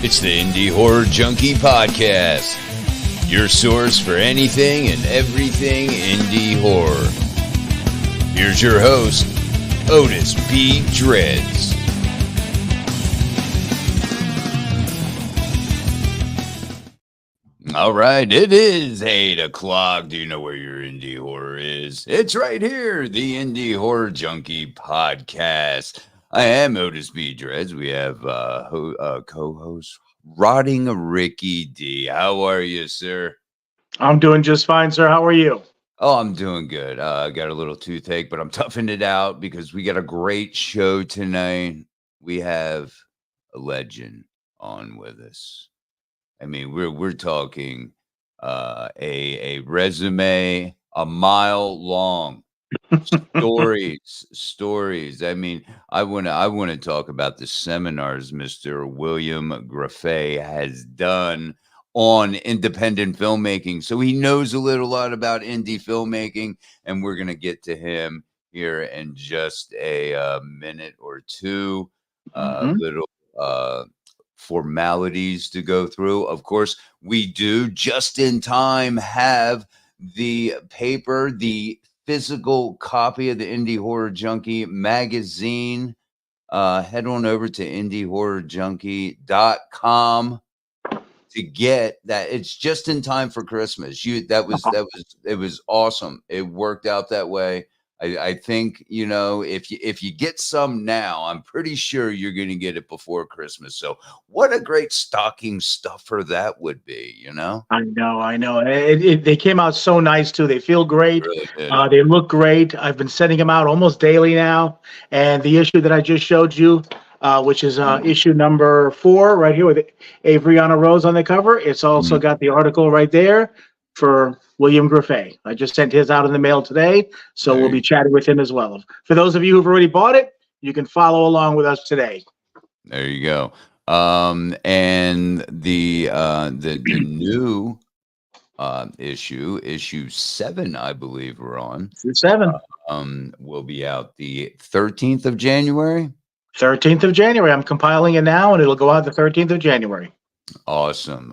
It's the Indie Horror Junkie Podcast, your source for anything and everything indie horror. Here's your host, Otis B. Dreads. All right, it is 8 o'clock. Do you know where your indie horror is? It's right here, the Indie Horror Junkie Podcast. I am Otis B. Dreads. We have co-host Rotting Ricky D. How are you, sir? I'm doing just fine, sir. How are you? Oh, I'm doing good. I got a little toothache, but I'm toughing it out because we got a great show tonight. We have a legend on with us. I mean, we're talking a resume a mile long. stories. I mean, I want to talk about the seminars Mr. William Grefe has done on independent filmmaking. So he knows a lot about indie filmmaking, and we're going to get to him here in just a minute or two. Little formalities to go through. Of course, we do just in time have the paper, the physical copy of the Indie Horror Junkie magazine. Head on over to indiehorrorjunkie.com to get that. It's just in time for Christmas. It was awesome. It worked out that way. I think, you know, if you get some now, I'm pretty sure you're going to get it before Christmas. So what a great stocking stuffer that would be, you know? I know. They came out so nice, too. They feel great. Really they look great. I've been sending them out almost daily now. And the issue that I just showed you, which is issue number 4 right here with Avery Rose on the cover. It's also got the article right there for William Grefe. I just sent his out in the mail today, so we'll be chatting with him as well. For those of you who've already bought it, you can follow along with us today. There you go. And the new issue 7, I believe we're on. 7. Will be out the 13th of January. 13th of January. I'm compiling it now, and it'll go out the 13th of January. Awesome.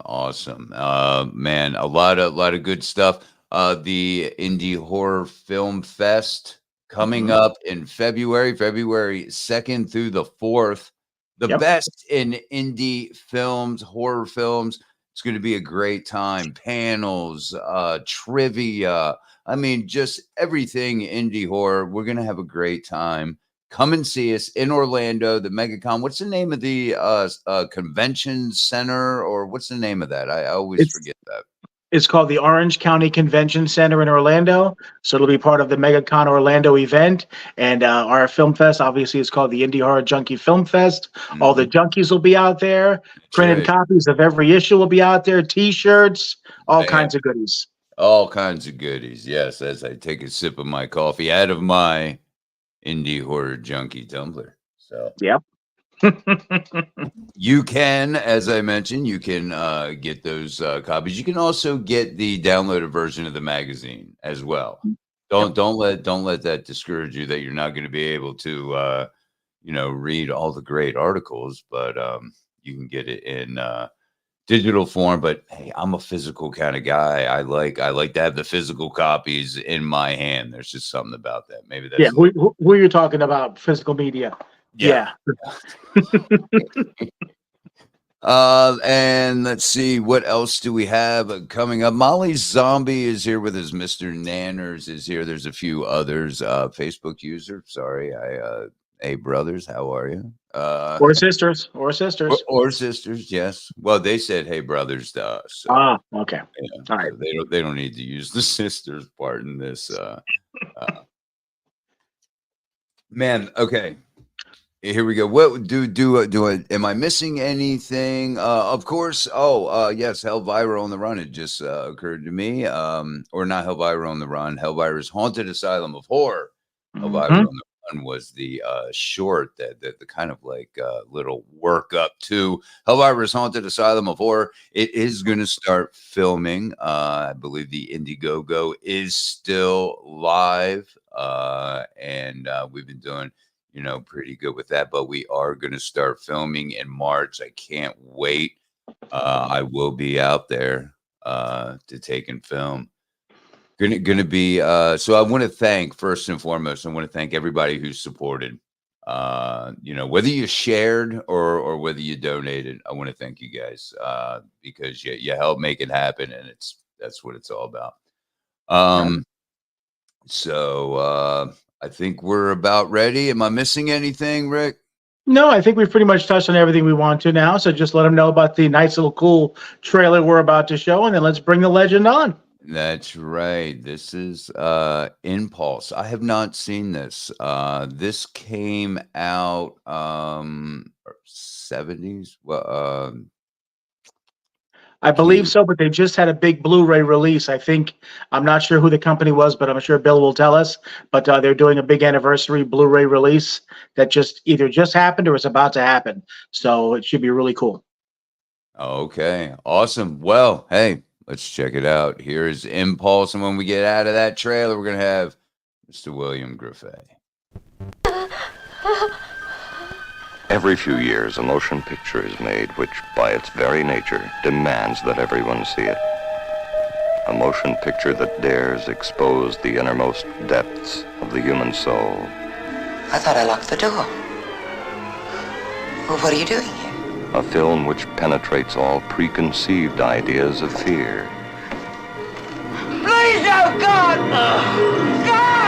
Man, a lot of good stuff. The Indie Horror Film Fest coming up in February 2nd through the 4th. The best in indie films, horror films. It's going to be a great time. Panels, trivia. I mean, just everything indie horror. We're going to have a great time. Come and see us in Orlando, the MegaCon. What's the name of the convention center, or what's the name of that? I always forget that. It's called the Orange County Convention Center in Orlando. So it'll be part of the MegaCon Orlando event. And our film fest, obviously, is called the Indie Horror Junkie Film Fest. All the junkies will be out there. Printed copies of every issue will be out there. T-shirts, all kinds of goodies. All kinds of goodies, yes. As I take a sip of my coffee out of my Indie Horror Junkie tumbler. So you can, as I mentioned, you can get those copies. You can also get the downloaded version of the magazine as well. Don't let that discourage you that you're not going to be able to read all the great articles, but you can get it in digital form. But hey, I'm a physical kind of guy. I like to have the physical copies in my hand. There's just something about that. Maybe that's who you're talking about, physical media. Yeah. And let's see, what else do we have coming up? Molly Zombie is here with us. Mr. Nanners is here. There's a few others. Facebook user. Sorry, I Hey, brothers, how are you? Or sisters, or sisters. Or sisters, yes. Well, they said, "Hey, brothers," to us, so Ah, okay. yeah. All right. So they don't need to use the sisters part in this. Man, okay. Here we go. What do I am I missing anything? Of course. Oh, yes, Hellvira on the Run. It just occurred to me. Or not Hellvira on the Run. Hellvira's Haunted Asylum of Horror. Hellvira Mhm. on the Run was the short that the kind of like little work up to Hellvira's Haunted Asylum of Horror. It is going to start filming. I believe the Indiegogo is still live, and we've been doing pretty good with that. But we are going to start filming in March. I can't wait. I will be out there to take and film. Gonna be so I want to thank first and foremost, I want to thank everybody who supported. Whether you shared or whether you donated, I want to thank you guys because you helped make it happen, and that's what it's all about. Right. So I think we're about ready. Am I missing anything, Rick? No, I think we've pretty much touched on everything we want to now. So just let them know about the nice little cool trailer we're about to show, and then let's bring the legend on. That's right. This is Impulse. I have not seen this. This came out 70s. Well, I can believe you so, but they just had a big Blu-ray release. I think I'm not sure who the company was, but I'm sure Bill will tell us. But they're doing a big anniversary Blu-ray release that just either just happened or is about to happen. So it should be really cool. Okay, awesome. Well, hey, let's check it out. Here's Impulse, and when we get out of that trailer, we're gonna have Mr. William Grefe. Every few years, a motion picture is made which, by its very nature, demands that everyone see it. A motion picture that dares expose the innermost depths of the human soul. I thought I locked the door. Well, what are you doing here? A film which penetrates all preconceived ideas of fear. Please, oh God! God!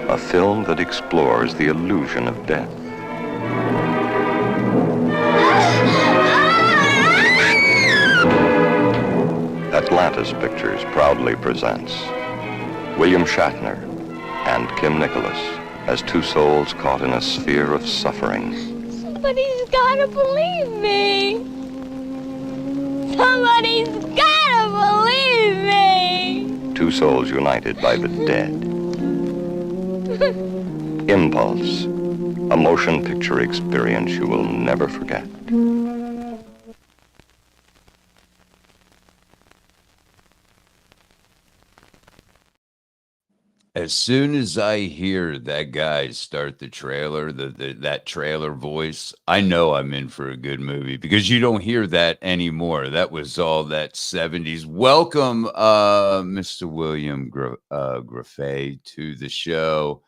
A film that explores the illusion of death. Atlantis Pictures proudly presents William Shatner and Kim Nicholas as two souls caught in a sphere of suffering. Somebody's gotta believe me. Somebody's gotta believe me. Two souls united by the dead. Impulse, a motion picture experience you will never forget. As soon as I hear that guy start the trailer, that trailer voice, I know I'm in for a good movie because you don't hear that anymore. That was all that 70s. Welcome, Mr. William Grefe to the show.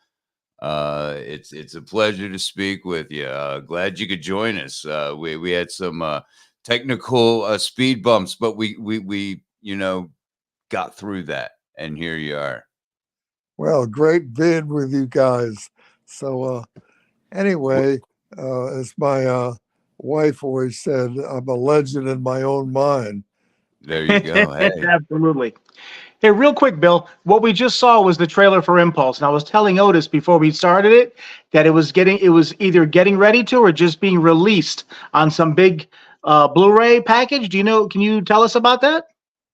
It's a pleasure to speak with you. Glad you could join us. We had some technical speed bumps, but we got through that, and here you are. Well, great being with you guys. So anyway, as my wife always said, I'm a legend in my own mind. There you go. Hey. Absolutely. Hey, real quick, Bill, what we just saw was the trailer for Impulse. And I was telling Otis before we started it that it was either getting ready to or just being released on some big Blu-ray package. Can you tell us about that?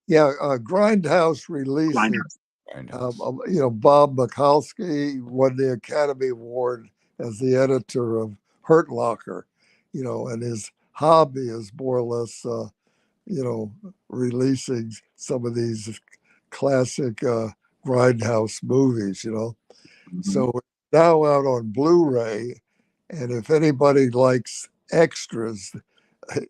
Yeah, Grindhouse released it. Bob Mikulski won the Academy Award as the editor of Hurt Locker, and his hobby is more or less, releasing some of these classic Grindhouse movies, Mm-hmm. So it's now out on Blu-ray, and if anybody likes extras,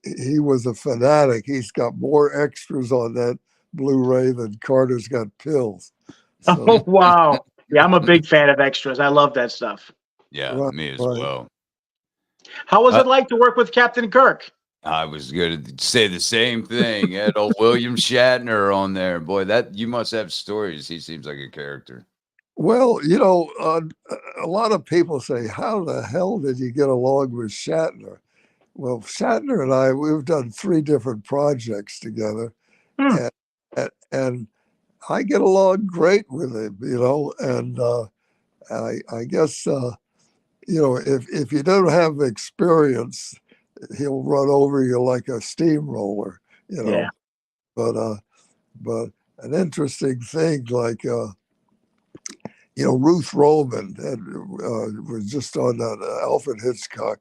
he was a fanatic. He's got more extras on that Blu-ray than Carter's got pills. So, Oh, wow. Yeah, I'm a big fan of extras. I love that stuff. Yeah, right, me as right. well. How was it like to work with Captain Kirk? I was going to say the same thing. Had old William Shatner on there. Boy, that you must have stories. He seems like a character. Well, a lot of people say, how the hell did you get along with Shatner? Well, Shatner and I, we've done 3 different projects together, Hmm. and I get along great with him, and I guess, if you don't have experience, he'll run over you like a steamroller, Yeah. But an interesting thing, like, Ruth Roman was just on that Alfred Hitchcock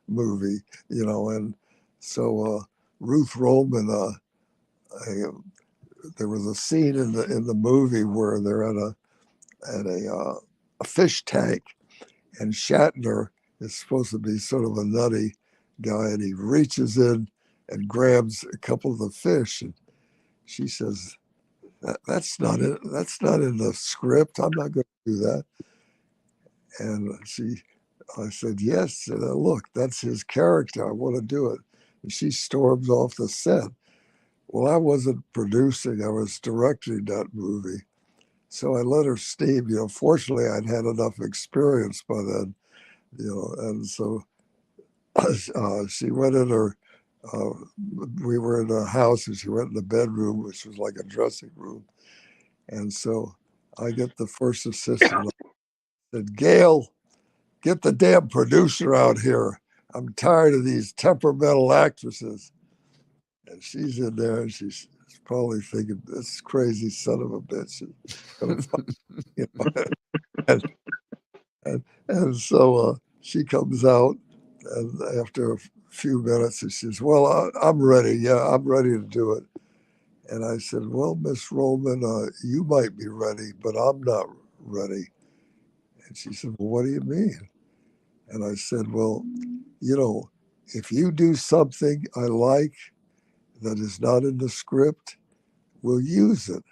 movie, and so Ruth Roman, there was a scene in the movie where they're at a fish tank, and Shatner is supposed to be sort of a nutty guy, and he reaches in and grabs a couple of the fish, and she says, that's not it. That's not in the script. I'm not going to do that. And I said, yes. Look, that's his character. I want to do it. And she storms off the set. Well, I wasn't producing. I was directing that movie. So I let her steam. Fortunately, I'd had enough experience by then, and so she went in her, we were in a house, and she went in the bedroom, which was like a dressing room. And so I get the first assistant. I said, Gail, get the damn producer out here. I'm tired of these temperamental actresses. And she's in there, and she's probably thinking, this crazy son of a bitch is going to fuck, and so she comes out, and after a few minutes, she says, well, I'm ready. Yeah, I'm ready to do it. And I said, well, Miss Roman, you might be ready, but I'm not ready. And she said, well, what do you mean? And I said, well, if you do something I like that is not in the script, we'll use it.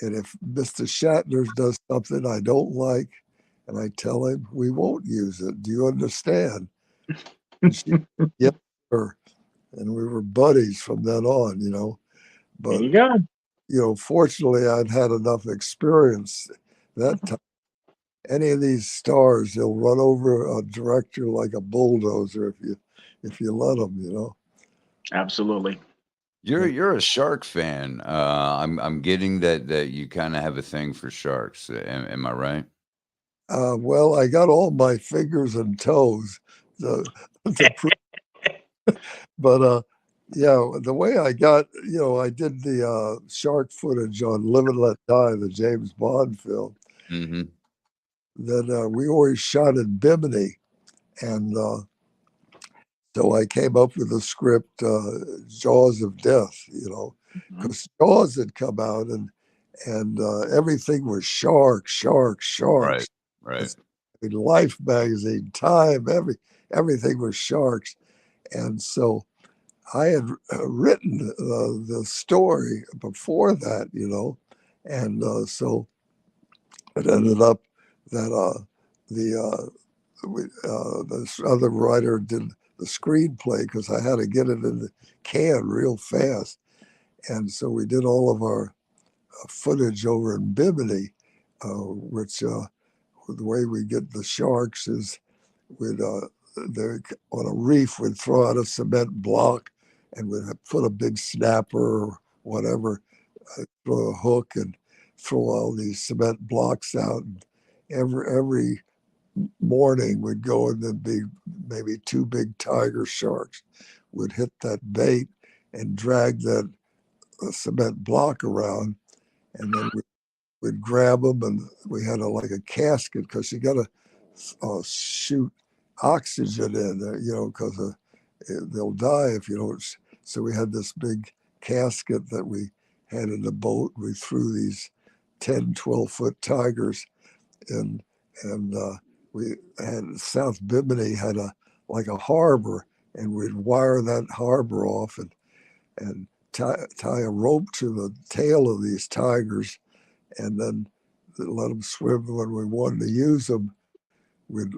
And if Mr. Shatner does something I don't like, and I tell him, we won't use it. Do you understand? And she, yeah, sure. And we were buddies from then on, There But, you go. Fortunately, I'd had enough experience that time. Any of these stars, they'll run over a director like a bulldozer if you let them, Absolutely. You're a shark fan. I'm getting that you kind of have a thing for sharks. Am I right? Well, I got all my fingers and toes to prove, but yeah, the way I got, I did the shark footage on Live and Let Die, the James Bond film. Mm-hmm. Then we always shot in Bimini, and so I came up with the script, Jaws of Death, because Jaws had come out, and everything was sharks. Right. Right. In Life magazine, Time, everything was sharks, and so I had written the story before that, and so it ended up that this other writer did the screenplay because I had to get it in the can real fast, and so we did all of our footage over in Bimini, which the way we get the sharks is we'd they're on a reef, we'd throw out a cement block, and we'd put a big snapper or whatever, throw a hook and throw all these cement blocks out. And every morning we'd go, and there'd be maybe 2 big tiger sharks would hit that bait and drag that cement block around, and then we'd grab them, and we had like a casket because you got to shoot oxygen in there, because they'll die if you don't. So we had this big casket that we had in the boat. We threw these 10, 12-foot tigers, and we had South Bimini had like a harbor, and we'd wire that harbor off and tie a rope to the tail of these tigers, and then let them swim. When we wanted to use them, we'd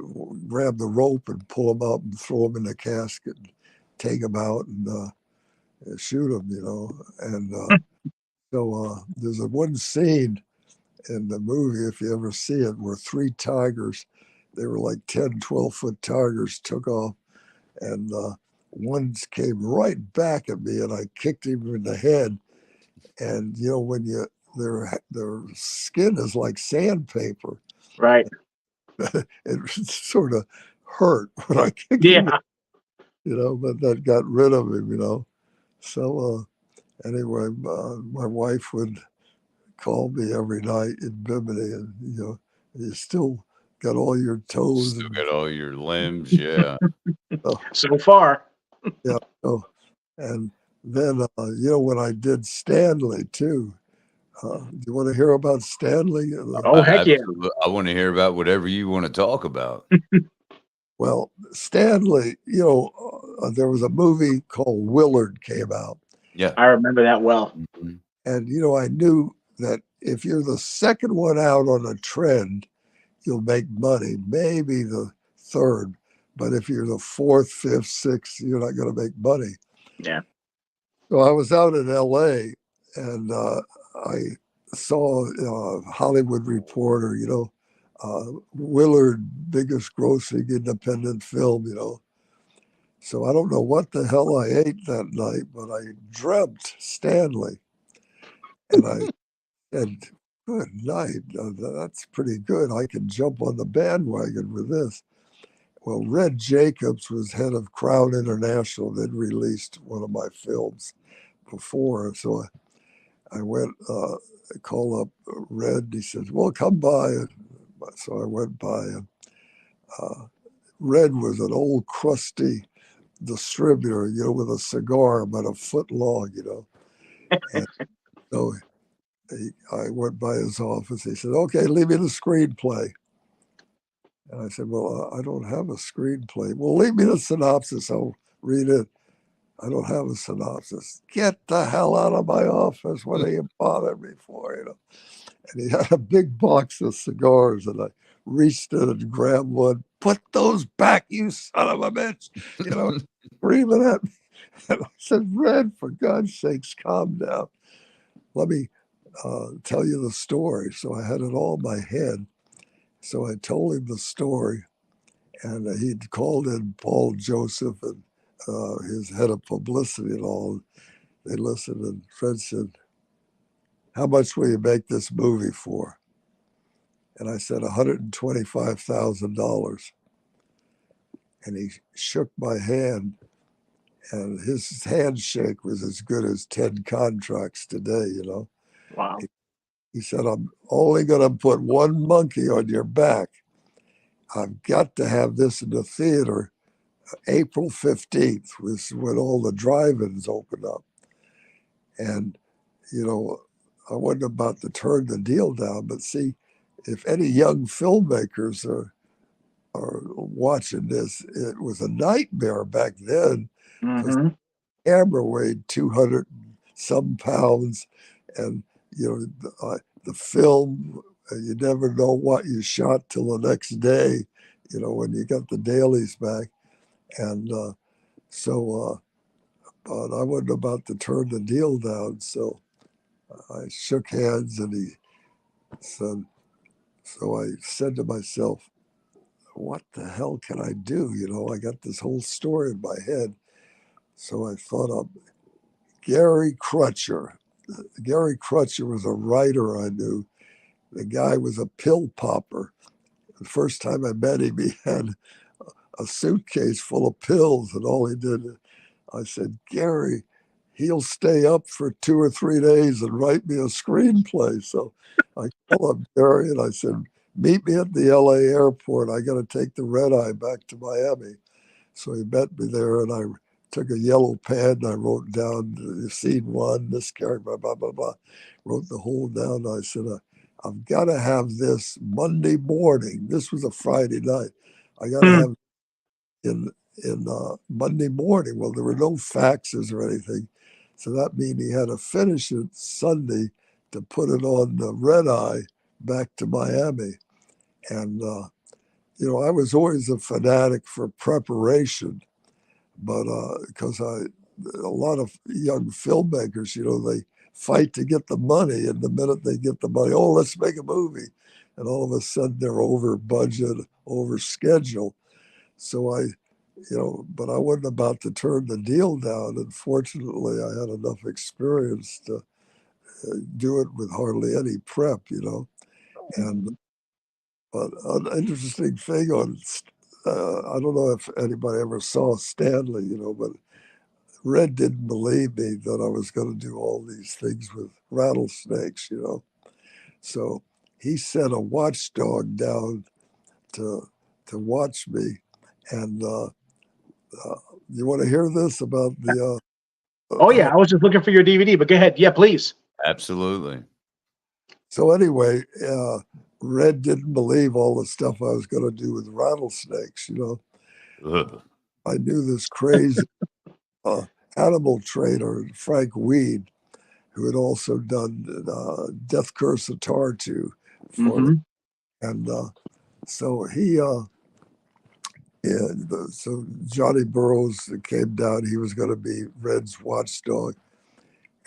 grab the rope and pull them up and throw them in the casket. take them out and shoot them, you know. And so there's a one scene in the movie, if you ever see it, where 3 tigers, they were like 10, 12-foot tigers, took off, and one came right back at me, and I kicked him in the head. And you know, when their skin is like sandpaper, Right. it sort of hurt when I kicked him, Yeah. you know, but that got rid of him, you know. So anyway, my wife would call me every night in Bimini, and you know, you still got all your toes Still and got all your limbs, yeah. So far. yeah. So, and then you know, when I did Stanley too. Do you want to hear about Stanley? Oh, heck yeah. Absolutely. I want to hear about whatever you want to talk about. Well, Stanley, you know, there was a movie called Willard came out. Yeah. I remember that well. Mm-hmm. And, you know, I knew that if you're the second one out on a trend, you'll make money, maybe the third. But if you're the fourth, fifth, sixth, you're not going to make money. Yeah. So I was out in LA and I saw Hollywood Reporter, you know, Willard, biggest grossing independent film, you know. So I don't know what the hell I ate that night, but I dreamt Stanley. And I said, good night. That's pretty good. I can jump on the bandwagon with this. Well, Red Jacobs was head of Crown International. They'd released one of my films before. So I went, called up Red. He said, well, come by. So I went by, and Red was an old crusty distributor, you know, with a cigar about a foot long, you know. And so I went by his office. He said, okay, leave me the screenplay. And I said, well, I don't have a screenplay. Well, leave me the synopsis. I'll read it. I don't have a synopsis. Get the hell out of my office. What are you bothering me for, you know? And he had a big box of cigars, and I reached in and grabbed one. Put those back, you son of a bitch! You know, screaming at me. And I said, Red, for God's sakes, calm down. Let me tell you the story. So I had it all in my head. So I told him the story, and he'd called in Paul Joseph and his head of publicity and all. They listened, and Fred said, how much will you make this movie for? And I said, $125,000. And he shook my hand, and his handshake was as good as 10 contracts today, you know. Wow. He said, I'm only going to put one monkey on your back. I've got to have this in the theater April 15th, was when all the drive-ins opened up. And, you know, I wasn't about to turn the deal down, but see, if any young filmmakers are watching this, it was a nightmare back then because the camera weighed 200 some pounds, and you know the film, you never know what you shot till the next day, you know, when you got the dailies back. And but I wasn't about to turn the deal down, so I shook hands, and he said, so I said to myself, what the hell can I do? You know, I got this whole story in my head. So I thought of Gary Crutcher. Gary Crutcher was a writer I knew. The guy was a pill popper. The first time I met him, he had a suitcase full of pills, and all he did, I said, Gary, he'll stay up for 2 or 3 days and write me a screenplay. So I called up Gary and I said, meet me at the LA airport. I got to take the red eye back to Miami. So he met me there, and I took a yellow pen and I wrote down scene 1, this character, blah, blah, blah, blah. Wrote the whole down. I said, I've got to have this Monday morning. This was a Friday night. I got to have in Monday morning. Well, there were no faxes or anything. So that means he had to finish it Sunday to put it on the red eye back to Miami. And, you know, I was always a fanatic for preparation, but because a lot of young filmmakers, they fight to get the money, and the minute they get the money, oh, let's make a movie, and all of a sudden they're over budget, over schedule. So but I wasn't about to turn the deal down. And fortunately, I had enough experience to do it with hardly any prep, And but an interesting thing I don't know if anybody ever saw Stanley, but Red didn't believe me that I was going to do all these things with rattlesnakes, So he sent a watchdog down to watch me, and you want to hear this about the? Oh yeah, I was just looking for your DVD, but go ahead. Yeah, please. Absolutely. So anyway, Red didn't believe all the stuff I was going to do with rattlesnakes. Ugh. I knew this crazy animal trainer, Frank Weed, who had also done Death Curse of Tartu for them. And so so Johnny Burroughs came down. He was going to be Red's watchdog,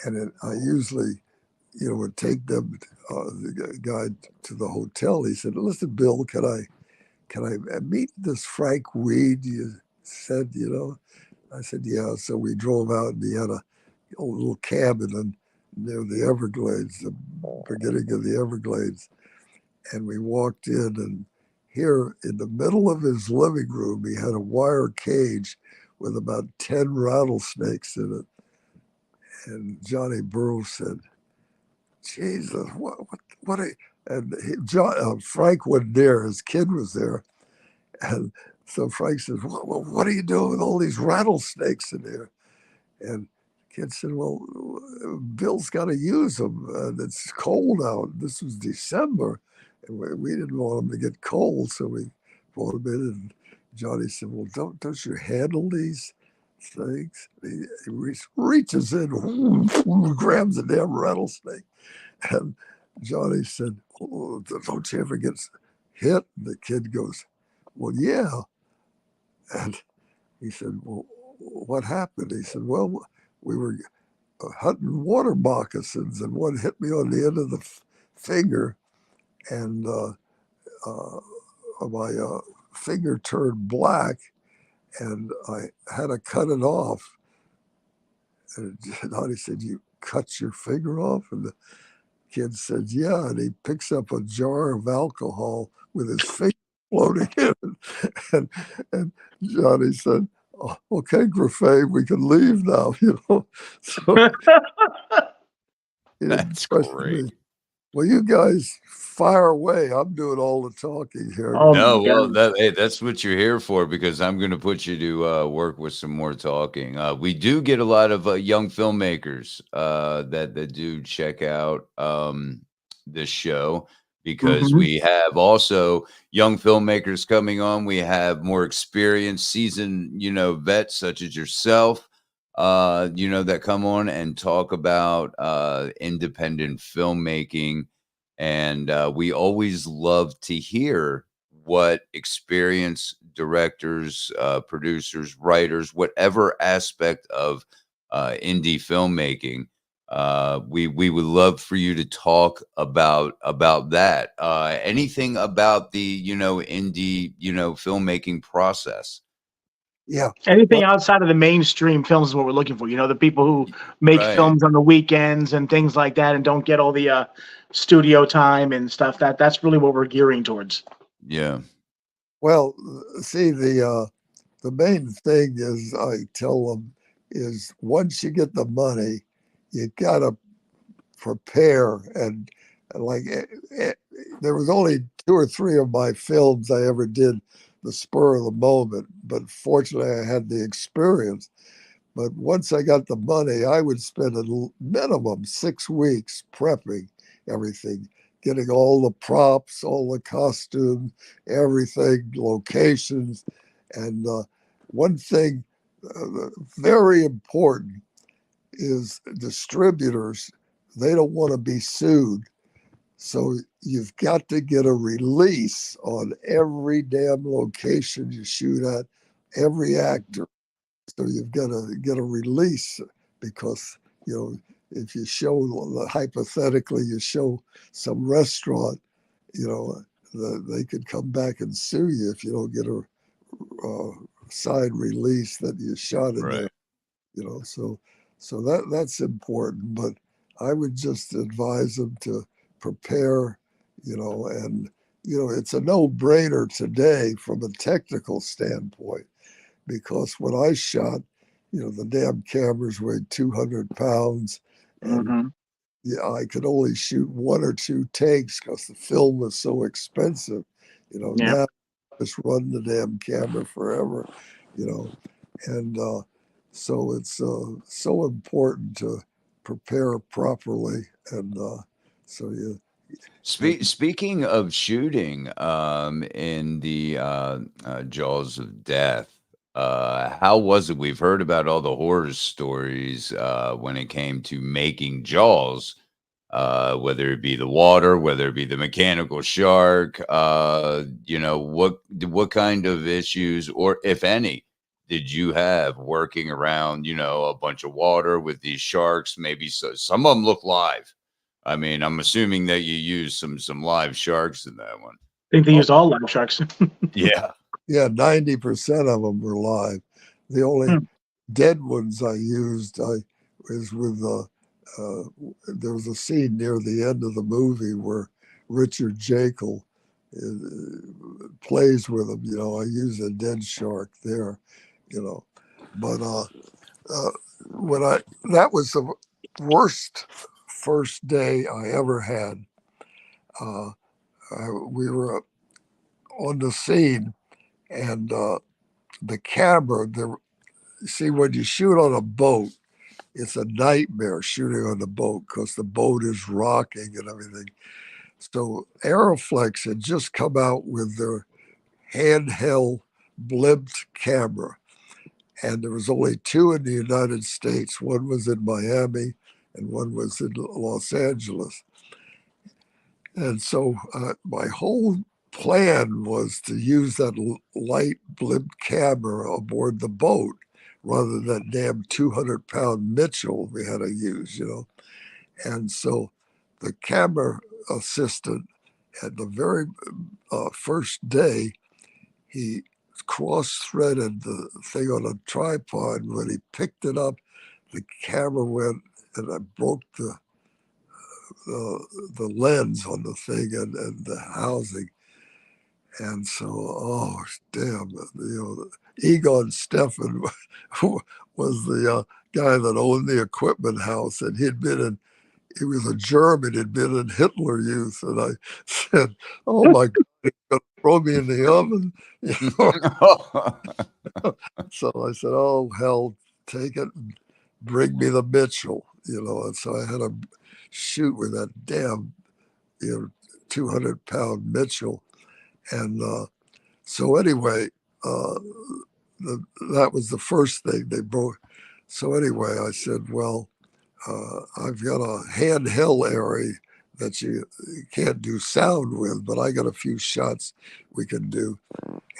and I usually, would take them, the guy, to the hotel. He said, "Listen, Bill, can I meet this Frank Weed?" You said, I said, "Yeah." So we drove out, and he had a little cabin near the Everglades, the beginning of the Everglades, and we walked in, and here in the middle of his living room, he had a wire cage with about 10 rattlesnakes in it. And Johnny Burroughs said, "Jesus, what are," and Frank wasn't there, his kid was there. And so Frank says, what are you doing with all these rattlesnakes in here? And the kid said, "Well, Bill's got to use them. It's cold out. This was December. And we didn't want him to get cold, so we brought him in." And Johnny said, "Well, don't you handle these things?" He reaches in, grabs a damn rattlesnake. And Johnny said, "Oh, don't you ever get hit?" And the kid goes, "Well, yeah." And he said, "Well, what happened?" He said, "Well, we were hunting water moccasins, and one hit me on the end of the finger, and my finger turned black, and I had to cut it off." And Johnny said, "You cut your finger off?" And the kid said, "Yeah." And he picks up a jar of alcohol with his finger floating in it. And Johnny said, "Oh, okay, Grefe, we can leave now." So That's great. Well, you guys fire away. I'm doing all the talking here. Oh, No, yeah. well, that's what you're here for, because I'm going to put you to work with some more talking. We do get a lot of young filmmakers that do check out this show, because we have also young filmmakers coming on. We have more experienced, seasoned, vets such as yourself, that come on and talk about independent filmmaking. And we always love to hear what experienced directors, producers, writers, whatever aspect of indie filmmaking, we would love for you to talk about that. Anything about the indie filmmaking process. Yeah. Anything outside of the mainstream films is what we're looking for. The people who make Right. films on the weekends and things like that, and don't get all the studio time and stuff. That's really what we're gearing towards. Yeah. Well, see, the main thing is, I tell them, is once you get the money, you got to prepare. And like, there was only 2 or 3 of my films I ever did the spur of the moment, but fortunately I had the experience. But once I got the money, I would spend a minimum 6 weeks prepping everything, getting all the props, all the costumes, everything, locations. And one thing very important is distributors. They don't want to be sued. So you've got to get a release on every damn location you shoot at, every actor, So you've got to get a release because, if you show, hypothetically, you show some restaurant, they could come back and sue you if you don't get a side release that you shot in there, so that's important. But I would just advise them to prepare, and it's a no-brainer today from a technical standpoint, because when I shot, the damn cameras weighed 200 pounds, and I could only shoot 1 or 2 takes because the film was so expensive. Now just run the damn camera forever, and so it's so important to prepare properly, and so you. Speaking of shooting, in the Jaws of Death, how was it? We've heard about all the horror stories when it came to making Jaws, whether it be the water, whether it be the mechanical shark. What kind of issues, or if any, did you have working around, a bunch of water with these sharks? Maybe some of them look live. I mean, I'm assuming that you used some live sharks in that one. I think they used all live sharks. Yeah. Yeah, 90% of them were live. The only dead ones I used, is with there was a scene near the end of the movie where Richard Jekyll plays with him. I use a dead shark there. But that was the worst first day I ever had. We were on the scene, and the camera. See, when you shoot on a boat, it's a nightmare shooting on the boat because the boat is rocking and everything. So Aeroflex had just come out with their handheld blimped camera, and there was only 2 in the United States. One was in Miami and one was in Los Angeles. And so my whole plan was to use that light blimp camera aboard the boat rather than that damn 200-pound Mitchell we had to use, And so the camera assistant at the very first day, he cross-threaded the thing on a tripod. When he picked it up, the camera went, and I broke the lens on the thing and the housing. And so, oh, damn, Egon Steffen was the guy that owned the equipment house, and he was a German, he'd been in Hitler Youth. And I said, oh my God, he's going to throw me in the oven. So I said, oh, hell, take it and bring me the Mitchell, And so I had to shoot with that damn, 200-pound Mitchell. And so anyway, that was the first thing they broke. So anyway, I said, well, I've got a handheld area that you can't do sound with, but I got a few shots we can do.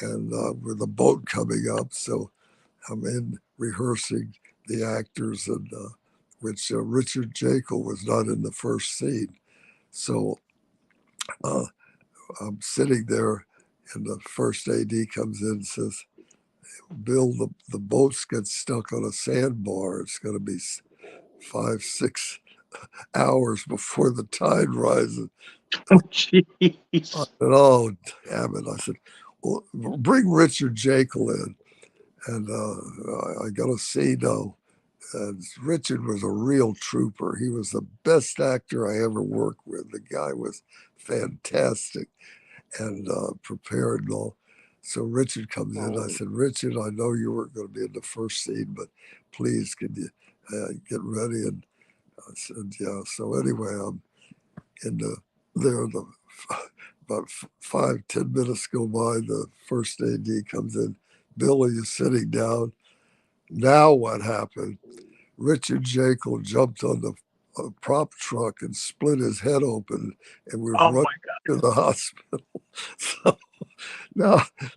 And with the boat coming up, so I'm in rehearsing the actors, and which Richard Jekyll was not in the first scene. So I'm sitting there, and the first AD comes in and says, Bill, the boats get stuck on a sandbar. It's going to be 5-6 hours before the tide rises. Oh, jeez. I said, oh, damn it. I said, well, bring Richard Jekyll in. And I got to see now. And Richard was a real trooper. He was the best actor I ever worked with. The guy was fantastic and prepared and all. So Richard comes in. I said, Richard, I know you weren't going to be in the first scene, but please, can you get ready? And I said, yeah. So anyway, I'm in there. About 5-10 minutes go by. The first AD comes in. Bill, are you sitting down? Now what happened? Richard Jekyll jumped on the prop truck and split his head open and was running to the hospital.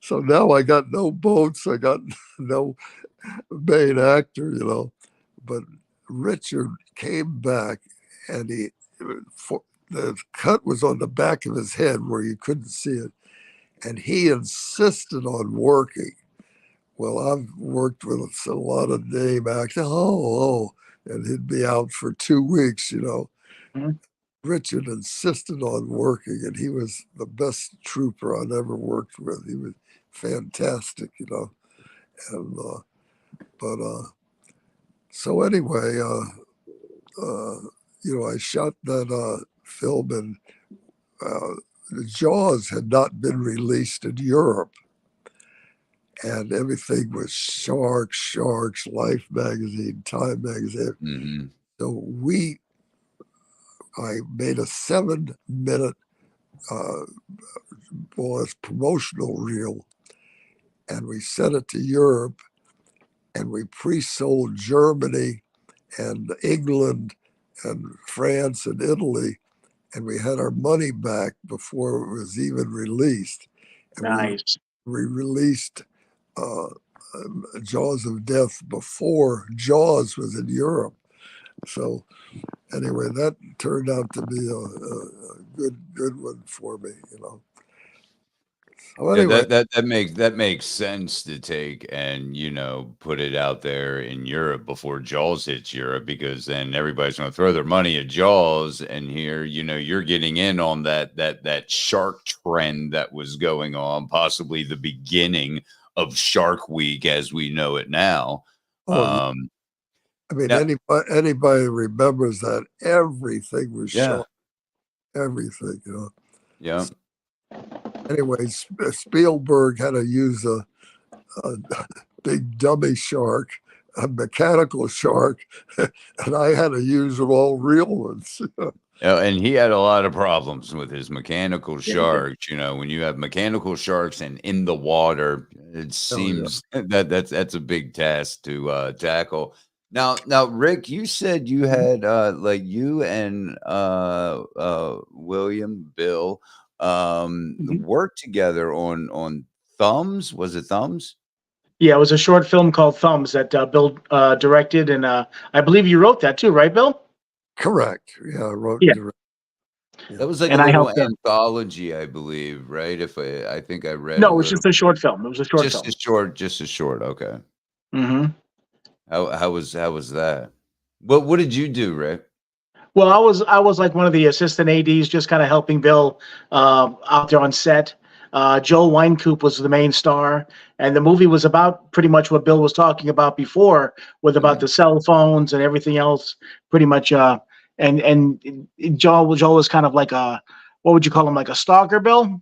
So now I got no boats. I got no main actor, but Richard came back and the cut was on the back of his head where you couldn't see it. And he insisted on working. Well, I've worked with a lot of name actors. And he'd be out for 2 weeks. Mhm. Richard insisted on working, and he was the best trooper I'd ever worked with. He was fantastic. And but so anyway, I shot that film, and the Jaws had not been released in Europe, and everything was sharks, Life magazine, Time magazine. Mm-hmm. So I made a 7-minute promotional reel, and we sent it to Europe, and we pre-sold Germany and England and France and Italy, and we had our money back before it was even released. And Nice. we released Jaws of Death before Jaws was in Europe. So anyway, that turned out to be a good one for me. So Yeah, anyway, that makes sense to take and put it out there in Europe before Jaws hits Europe, because then everybody's going to throw their money at Jaws, and here you're getting in on that shark trend that was going on, possibly the beginning of Shark Week as we know it now. I mean, Now, anybody remembers that everything was yeah, sharp, everything. yeah. Anyways, Spielberg had to use a big dummy shark, a mechanical shark, and I had to use them all real ones. And he had a lot of problems with his mechanical sharks. When you have mechanical sharks and in the water, it seems that's a big task to tackle. Now, Rick, you said you had like you and William Bill worked together on Thumbs. Was it Thumbs? Yeah, it was a short film called Thumbs that Bill directed, and I believe you wrote that too, right, Bill? Correct. Yeah, I wrote Yeah. direct. That was like a And I little helped. anthology, I believe, right? If I think I read No, a it was little. just a short film. It was a short film. Just a short. Okay. Hmm. How was that? What did you do, Rick? Well, I was like one of the assistant ads, just kind of helping Bill out there on set. Joe Winecoop was the main star, and the movie was about pretty much what Bill was talking about before, with about the cell phones and everything else. Pretty much, and Joe was kind of like what would you call him, like a stalker, Bill?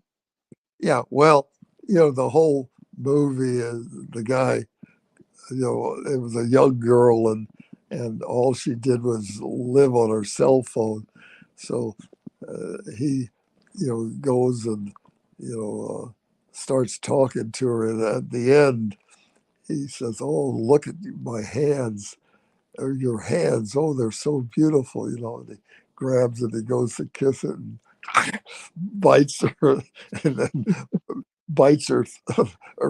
Yeah, well, the whole movie is the guy. It was a young girl, and all she did was live on her cell phone. So he, goes and starts talking to her, and at the end, he says, "Oh, look at my hands, or your hands. Oh, they're so beautiful." And he grabs it, he goes to kiss it, and bites her, and then bites her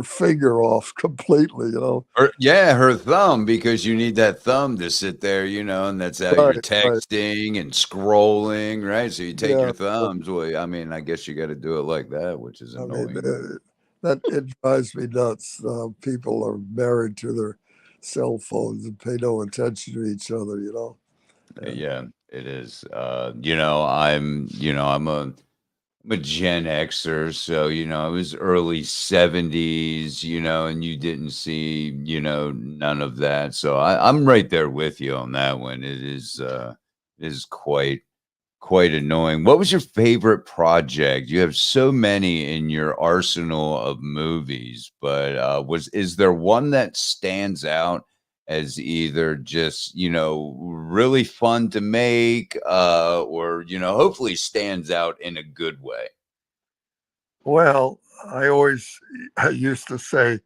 finger off completely. Her thumb, because you need that thumb to sit there, and that's how you're Right. texting and scrolling, right? So you take Yeah. your thumbs. Well, I mean, I guess you got to do it like that, which is I mean, annoying. that it drives me nuts. People are married to their cell phones and pay no attention to each other. And, Yeah, it is. I'm a Gen Xer, so it was early 70s, and you didn't see, none of that. So I'm right there with you on that one. It is quite annoying. What was your favorite project? You have so many in your arsenal of movies, but is there one that stands out as either just really fun to make, or hopefully stands out in a good way? well, I used to say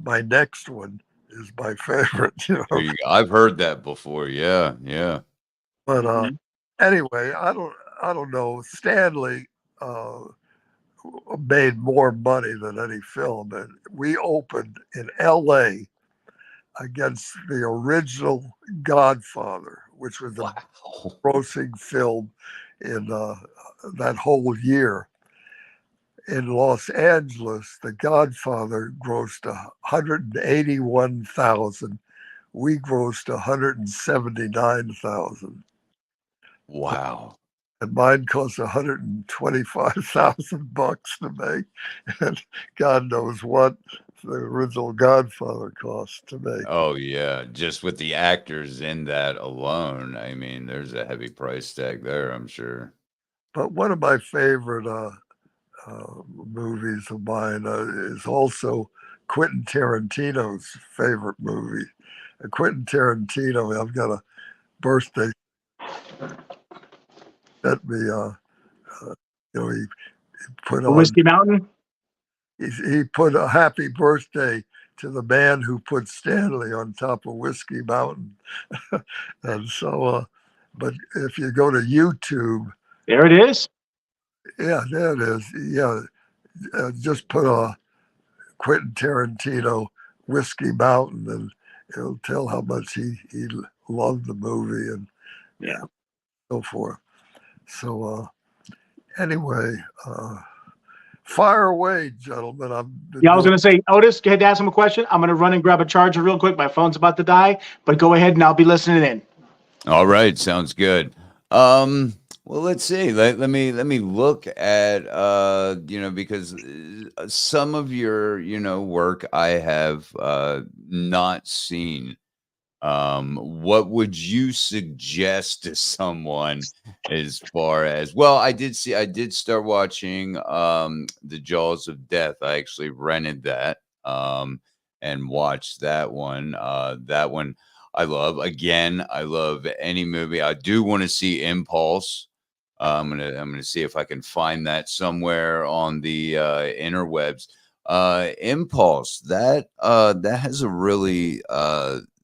my next one is my favorite. There you go. I've heard that before. Yeah, yeah. But Mhm. anyway, I don't know. Stanley made more money than any film, and we opened in L.A. against the original Godfather, which was the grossing film in that whole year. In Los Angeles, The Godfather grossed 181,000. We grossed 179,000. Wow. And mine cost 125,000 bucks to make, and God knows what the original Godfather cost to make. Oh yeah, just with the actors in that alone, I mean, there's a heavy price tag there, I'm sure. But one of my favorite movies of mine is also Quentin Tarantino's favorite movie. Quentin Tarantino, I've got a birthday sent me. He put The on. Whiskey Mountain. He put a happy birthday to the man who put Stanley on top of Whiskey Mountain, and so. But if you go to YouTube, there it is. Yeah, there it is. Yeah, just put a Quentin Tarantino Whiskey Mountain, and it'll tell how much he loved the movie and so forth. So anyway, fire away, gentlemen. I was going to say, Otis, go ahead and ask him a question. I'm going to run and grab a charger real quick. My phone's about to die, but go ahead and I'll be listening in. All right, sounds good. Well, let's see. Let me look at because some of your work I have not seen. What would you suggest to someone as far as, well, I did start watching The Jaws of Death. I actually rented that and watched that one. That one I love. Again, I love any movie. I do want to see Impulse. I'm gonna see if I can find that somewhere on the interwebs. Impulse, that has a really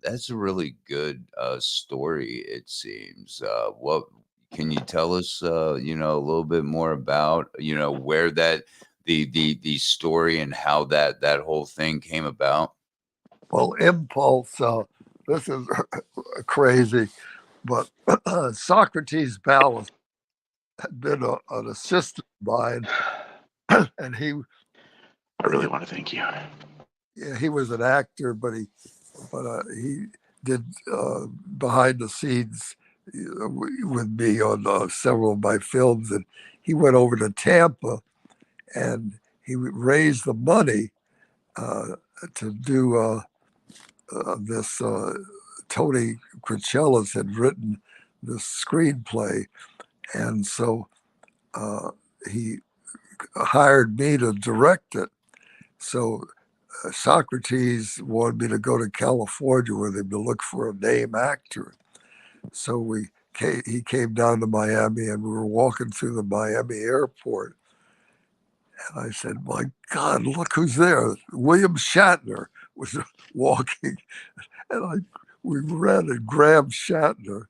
that's a really good story, it seems. What can you tell us a little bit more about where that the story and how that whole thing came about? Well, Impulse, this is crazy, but Socrates Ballas had been an assistant of mine, and I really want to thank you. Yeah, he was an actor, but he did behind the scenes with me on several of my films, and he went over to Tampa, and he raised the money to do this. Tony Cricellas had written this screenplay, and so he hired me to direct it. So Socrates wanted me to go to California with him to look for a name actor. So he came down to Miami, and we were walking through the Miami airport. And I said, "My God, look who's there!" William Shatner was walking, and we ran and grabbed Shatner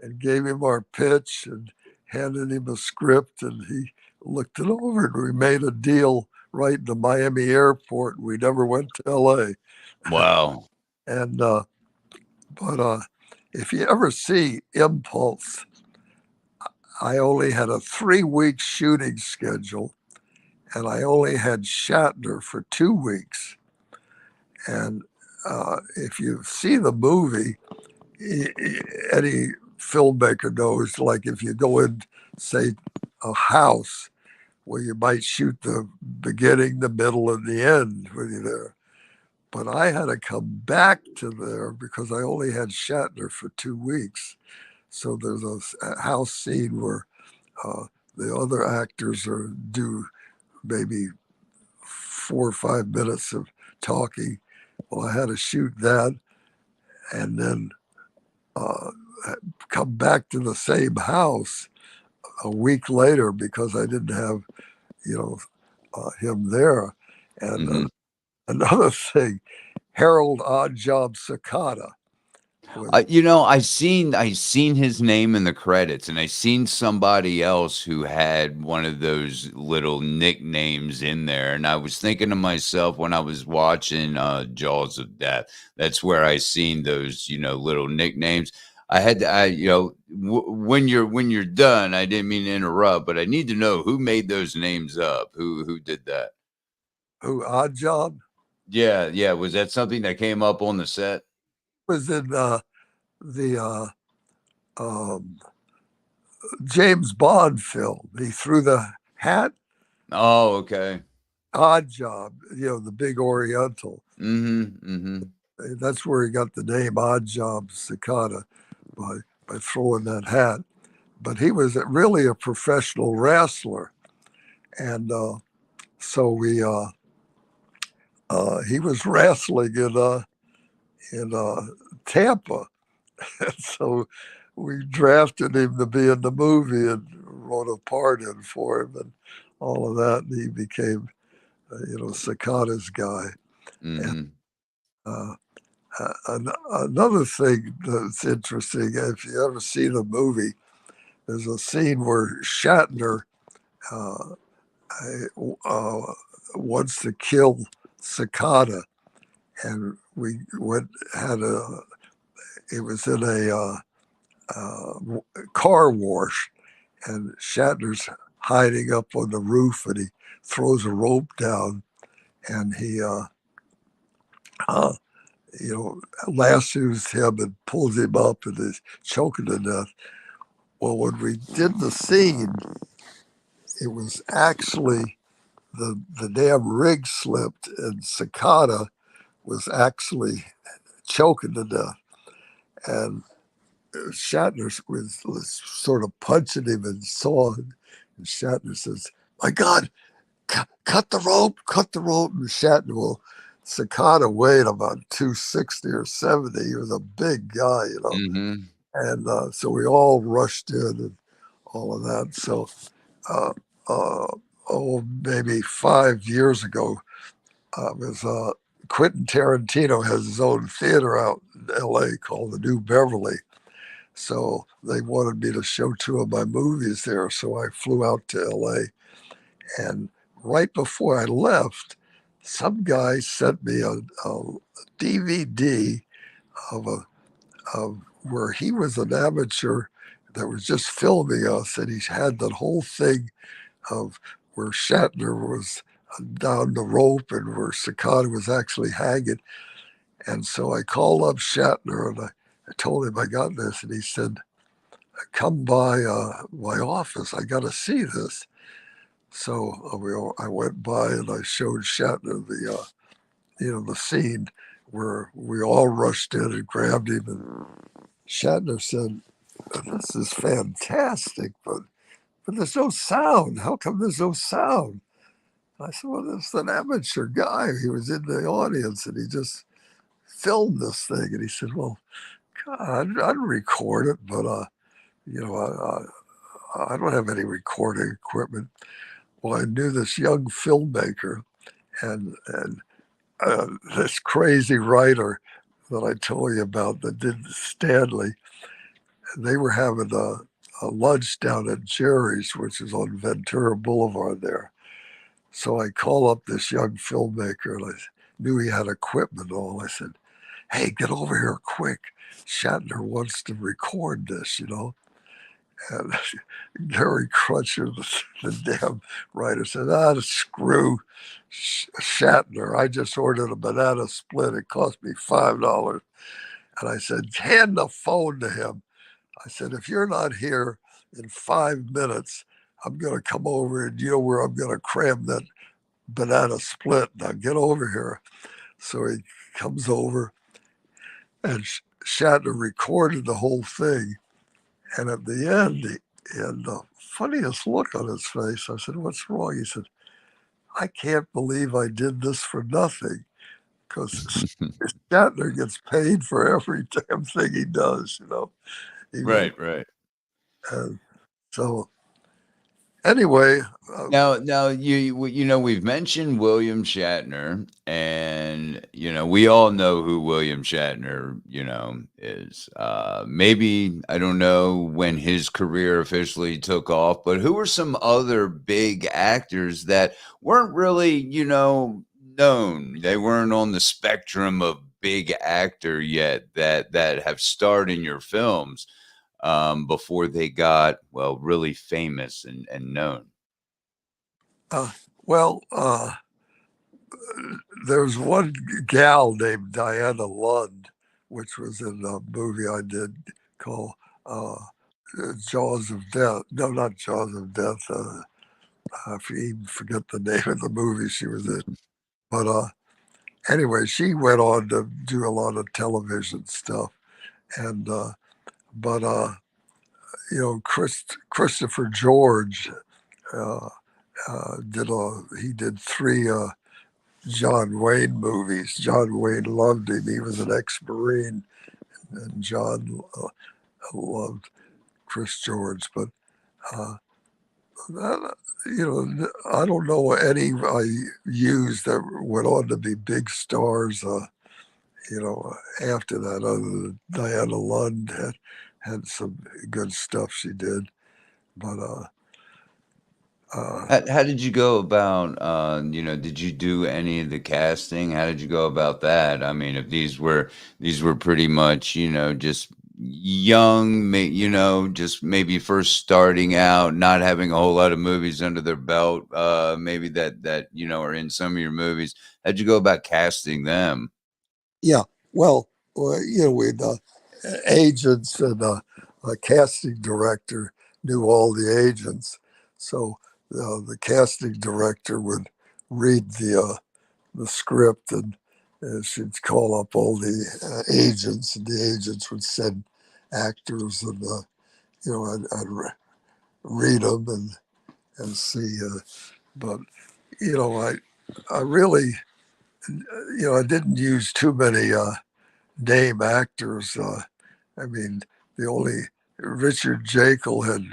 and gave him our pitch and handed him a script, and he looked it over, and we made a deal right in the Miami airport. We never went to LA. Wow. And but if you ever see Impulse, I only had a 3-week shooting schedule, and I only had Shatner for 2 weeks. And if you see the movie, any filmmaker knows, like if you go in, say, a house where you might shoot the beginning, the middle, and the end when you're there. But I had to come back to there because I only had Shatner for 2 weeks. So there's a house scene where the other actors do maybe 4 or 5 minutes of talking. Well, I had to shoot that and then come back to the same house a week later because I didn't have, him there. And another thing, Harold Oddjob Sakata You know, I seen his name in the credits, and I seen somebody else who had one of those little nicknames in there, and I was thinking to myself when I was watching Jaws of Death, that's where I seen those, you know, little nicknames. You know, when you're done, I didn't mean to interrupt, but I need to know who made those names up. Who did that? Who, Odd Job? Yeah, yeah. Was that something that came up on the set? Was in the James Bond film. He threw the hat. Oh, okay. Odd Job, you know, the big Oriental. Mm-hmm. That's where he got the name Odd Job Cicada by throwing that hat. But he was really a professional wrestler, and so he was wrestling in Tampa, and so we drafted him to be in the movie and wrote a part in for him and all of that. And he became, you know, Cicada's guy. Mm-hmm. And another thing that's interesting, if you ever see the movie, there's a scene where Shatner uh, wants to kill Cicada, and we it was in a car wash, and Shatner's hiding up on the roof, and he throws a rope down, and he you know, lassos him and pulls him up and is choking to death. Well, when we did the scene, it was actually the damn rig slipped, and Cicada was actually choking to death. And Shatner was sort of punching him and saw it. And Shatner says, "My God, cut the rope, cut the rope." And Shatner, well, Cicada weighed about 260 or 70. He was a big guy, you know. Mm-hmm. And so we all rushed in and all of that. So, maybe 5 years ago, Quentin Tarantino has his own theater out in LA called the New Beverly. So they wanted me to show 2 of my movies there. So I flew out to LA. And right before I left, some guy sent me a DVD of where he was an amateur that was just filming us, and he had that whole thing of where Shatner was down the rope and where Cicada was actually hanging. And so I called up Shatner and I told him I got this, and he said, "Come by my office. I got to see this." So I went by and I showed Shatner the scene where we all rushed in and grabbed him, and Shatner said, "This is fantastic, but there's no sound. How come there's no sound?" I said, "Well, this is an amateur guy. He was in the audience and he just filmed this thing." And he said, "Well, God, I'd record it, but you know, I don't have any recording equipment." Well, I knew this young filmmaker and this crazy writer that I told you about that did Stanley. They were having a lunch down at Jerry's, which is on Ventura Boulevard there. So I call up this young filmmaker, and I knew he had equipment and all. I said, "Hey, get over here quick. Shatner wants to record this, you know." And Gary Crutcher, the damn writer, said, screw Shatner. I just ordered a banana split. It cost me $5. And I said, hand the phone to him. I said, if you're not here in 5 minutes, I'm going to come over and you know where I'm going to cram that banana split. Now get over here. So he comes over, and Shatner recorded the whole thing. And at the end, he had the funniest look on his face. I said, "What's wrong?" He said, "I can't believe I did this for nothing," because Shatner gets paid for every damn thing he does, you know. Right. And so Anyway, Now you know we've mentioned William Shatner, and you know we all know who William Shatner is. Maybe I don't know when his career officially took off, but who were some other big actors that weren't really known? They weren't on the spectrum of big actor yet that have starred in your films before they got really famous and known. well, there's one gal named Diana Lund, which was in a movie I did called Jaws of Death. No, not Jaws of Death. I even forget the name of the movie she was in. But anyway, she went on to do a lot of television stuff. And, but, Christopher George uh, he did 3 John Wayne movies. John Wayne loved him. He was an ex-Marine, and John loved Chris George. But I don't know any I used that went on to be big stars. After that, other than Diana Lund had some good stuff she did. But How did you go about, did you do any of the casting? How did you go about that? I mean, if these were pretty much, just young, just maybe first starting out, not having a whole lot of movies under their belt, maybe that are in some of your movies. How'd you go about casting them? yeah, well, with agents and a casting director knew all the agents, so the casting director would read the script, and she'd call up all the agents, and the agents would send actors, and I'd read them and see. But I really, I didn't use too many name actors. I mean, the only Richard Jekyll had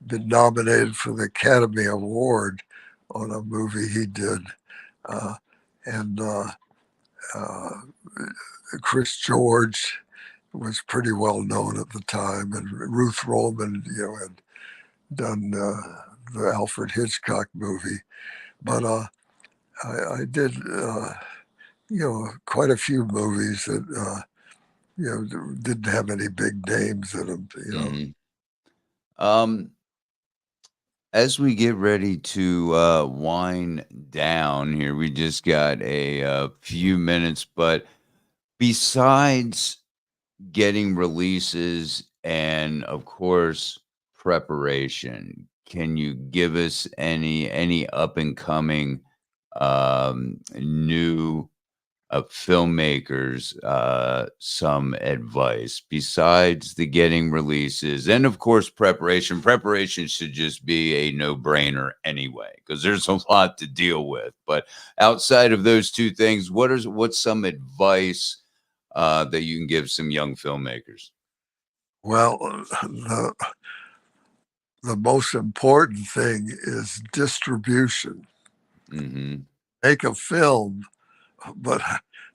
been nominated for the Academy Award on a movie he did, and Chris George was pretty well known at the time, and Ruth Roman, had done the Alfred Hitchcock movie. But I did, quite a few movies that didn't have any big names in them. Mhm. As we get ready to wind down here, we just got a few minutes, but besides getting releases and of course preparation, can you give us any up and coming new filmmakers some advice besides the getting releases and of course preparation should just be a no-brainer anyway because there's a lot to deal with, but outside of those two things, what's some advice that you can give some young filmmakers? Well, the most important thing is distribution. Mm-hmm. Make a film, but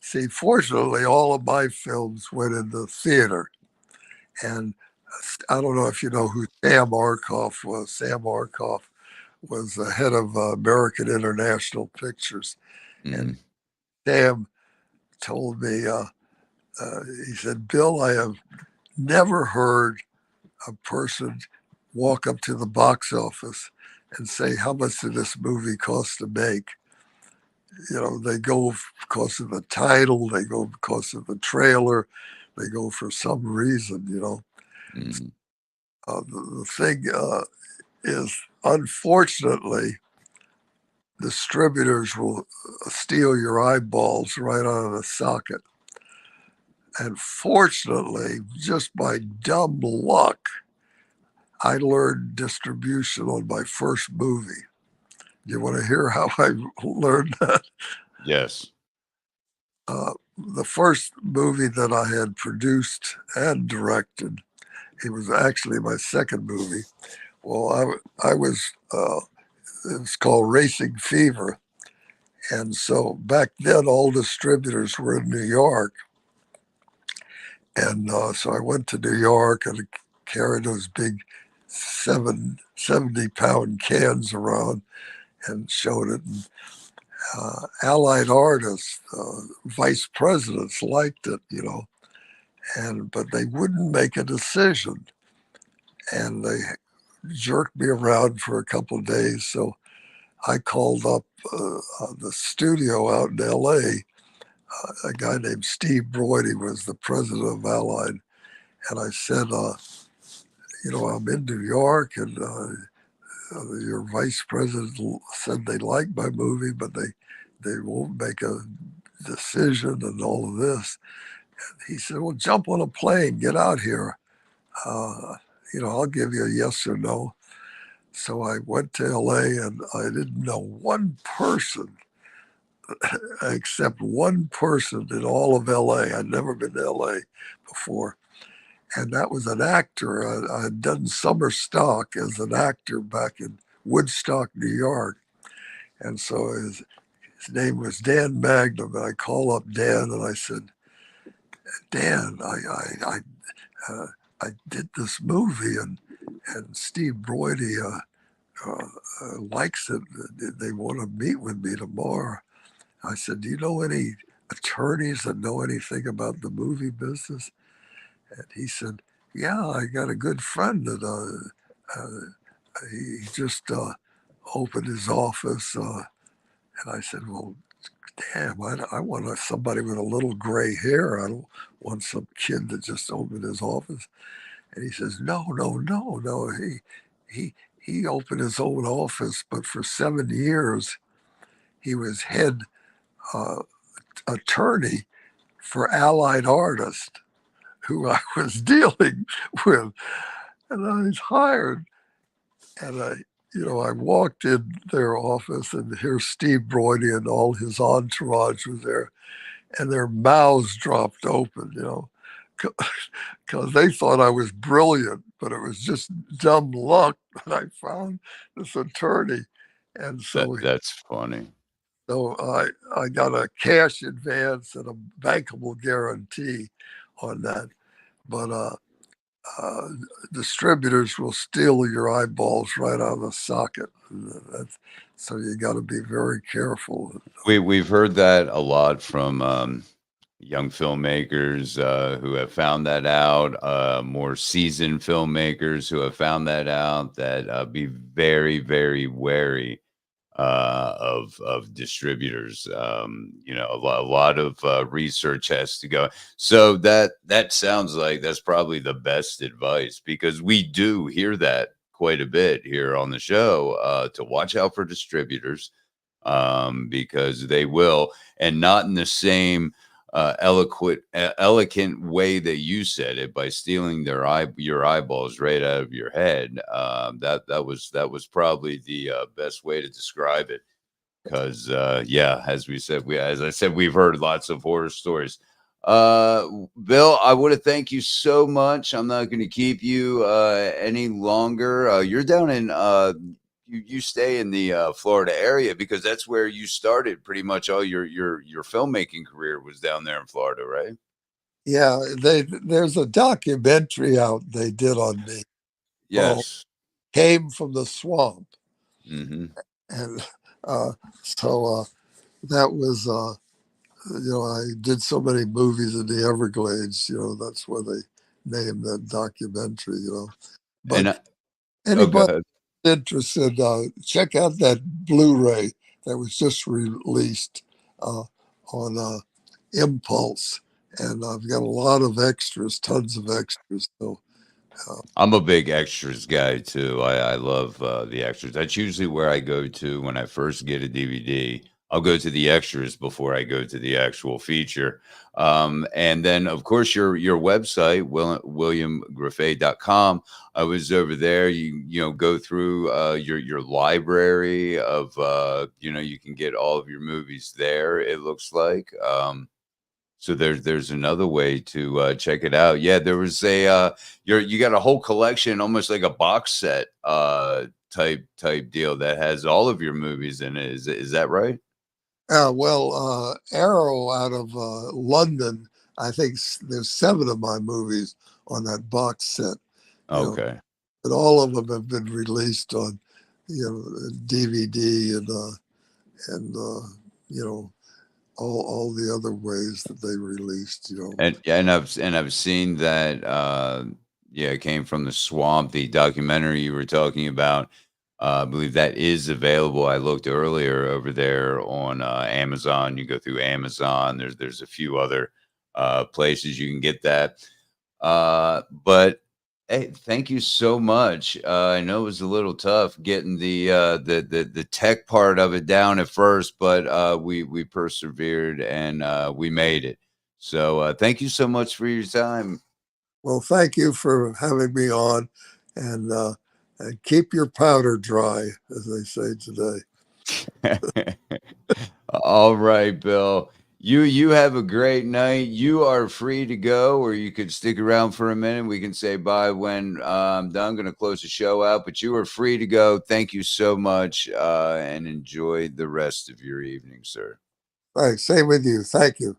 see, fortunately, all of my films went in the theater. And I don't know if you know who Sam Arkoff was. Sam Arkoff was the head of American International Pictures. Mm-hmm. And Sam told me, he said, Bill, I have never heard a person walk up to the box office and say, how much did this movie cost to make? They go because of the title, they go because of the trailer, they go for some reason. Mm-hmm. The thing is, unfortunately, distributors will steal your eyeballs right out of the socket. And fortunately, just by dumb luck, I learned distribution on my first movie. You want to hear how I learned that? Yes. The first movie that I had produced and directed, it was actually my second movie, Well, I was, it's called Racing Fever. And so back then, all distributors were in New York. And so I went to New York and carried those big 70-pound cans around and showed it. And Allied artists, vice presidents liked it, but they wouldn't make a decision. And they jerked me around for a couple of days. So I called up the studio out in L.A. A guy named Steve Broidy was the president of Allied. And I said, I'm in New York, and your vice president said they like my movie, but they won't make a decision and all of this. And he said, well, jump on a plane, get out here. I'll give you a yes or no. So I went to LA, and I didn't know one person except one person in all of LA. I'd never been to LA before. And that was an actor. I'd done summer stock as an actor back in Woodstock, New York. And so his name was Dan Magnum. And I called up Dan and I said, Dan, I did this movie, and Steve Broidy likes it. They want to meet with me tomorrow. I said, do you know any attorneys that know anything about the movie business? And he said, yeah, I got a good friend that he just opened his office. And I said, well, damn, I want somebody with a little gray hair. I don't want some kid that just opened his office. And he says, no. He opened his own office, but for 7 years, he was head attorney for Allied artists who I was dealing with. And I was hired. And I walked in their office, and here's Steve Broidy and all his entourage was there. And their mouths dropped open, because they thought I was brilliant, but it was just dumb luck that I found this attorney. And so That's funny. So I got a cash advance and a bankable guarantee on that. But distributors will steal your eyeballs right out of the socket. So you got to be very careful. We've heard that a lot from young filmmakers who have found that out, more seasoned filmmakers who have found that out, that be very, very wary of distributors. A lot of research has to go. So that sounds like that's probably the best advice, because we do hear that quite a bit here on the show, to watch out for distributors, because they will, and not in the same elegant way that you said it, by stealing your eyeballs right out of your head. That was probably the best way to describe it, because as I said, we've heard lots of horror stories. Bill, I want to thank you so much. I'm not going to keep you any longer. You're down in you stay in the Florida area, because that's where you started pretty much all your filmmaking career was down there in Florida, right? Yeah, there's a documentary out they did on me. Yes. Came from the Swamp. Mm-hmm. And so that was, I did so many movies in the Everglades, that's where they named that documentary, But anybody interested, check out that Blu-ray that was just released on Impulse, and I've got a lot of extras, tons of extras. So I'm a big extras guy too. I love the extras. That's usually where I go to when I first get a DVD. I'll go to the extras before I go to the actual feature. And then, of course, your website, williamgrefe.com. I was over there. You go through your library of you can get all of your movies there, it looks like. So there's another way to check it out. Yeah, there was a you got a whole collection, almost like a box set type deal that has all of your movies in it. Is that right? Well, Arrow out of London, I think there's 7 of my movies on that box set. You know, Okay. but all of them have been released on, DVD and all the other ways that they released. And I've seen that yeah, it came from the swamp, the documentary you were talking about. I believe that is available. I looked earlier over there on Amazon. You go through Amazon. There's a few other places you can get that. But hey, thank you so much. I know it was a little tough getting the tech part of it down at first, but we persevered and we made it. So thank you so much for your time. Well, thank you for having me on, and keep your powder dry, as they say today. All right, Bill. You have a great night. You are free to go, or you could stick around for a minute. We can say bye when I'm done. I'm going to close the show out, but you are free to go. Thank you so much, and enjoy the rest of your evening, sir. Thanks. Same with you. Thank you.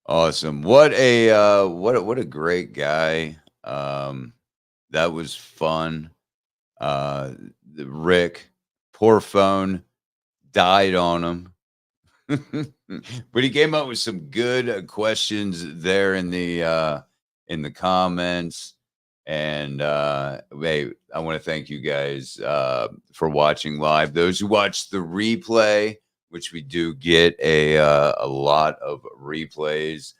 Awesome. What a great guy. That was fun. Rick, poor phone, died on him. But he came up with some good questions there in the comments. And hey, I want to thank you guys for watching live. Those who watch the replay, which we do get a lot of replays,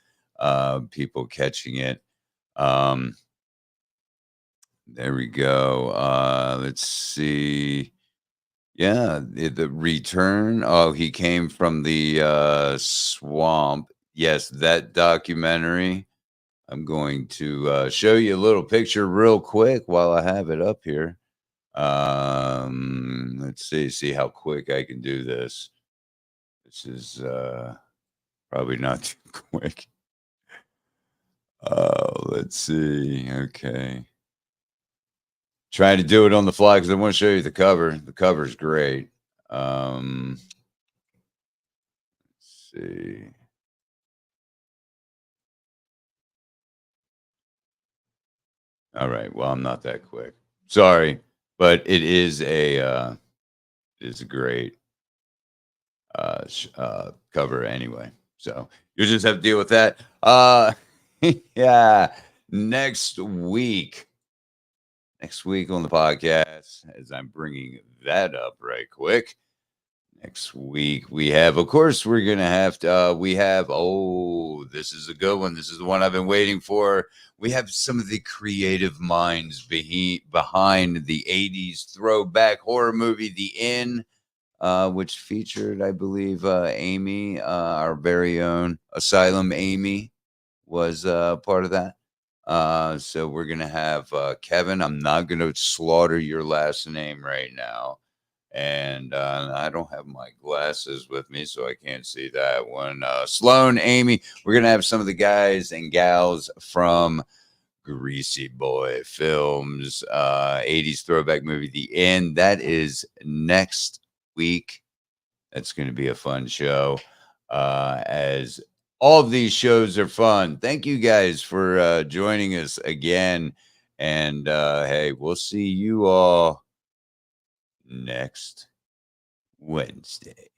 people catching it. There we go. Let's see. Yeah, the return. Oh, he came from the swamp. Yes, that documentary. I'm going to show you a little picture real quick while I have it up here. Let's see how quick I can do this. This is probably not too quick. Let's see. Okay. Trying to do it on the fly because I want to show you the cover. The cover's great. Let's see. All right. Well, I'm not that quick. Sorry, but it is a great cover anyway. So you'll just have to deal with that. Yeah. Next week on the podcast, as I'm bringing that up right quick. Next week we have, of course, we're gonna have to. We have. Oh, this is a good one. This is the one I've been waiting for. We have some of the creative minds behind the '80s throwback horror movie, The Inn, which featured, I believe, Amy, our very own Asylum Amy, was part of that. So we're gonna have Kevin. I'm not gonna slaughter your last name right now. And I don't have my glasses with me, so I can't see that one. Sloan, Amy, we're going to have some of the guys and gals from Greasy Boy Films, 80s throwback movie, The End. That is next week. That's going to be a fun show, as all of these shows are fun. Thank you guys for joining us again. And hey, we'll see you all next Wednesday.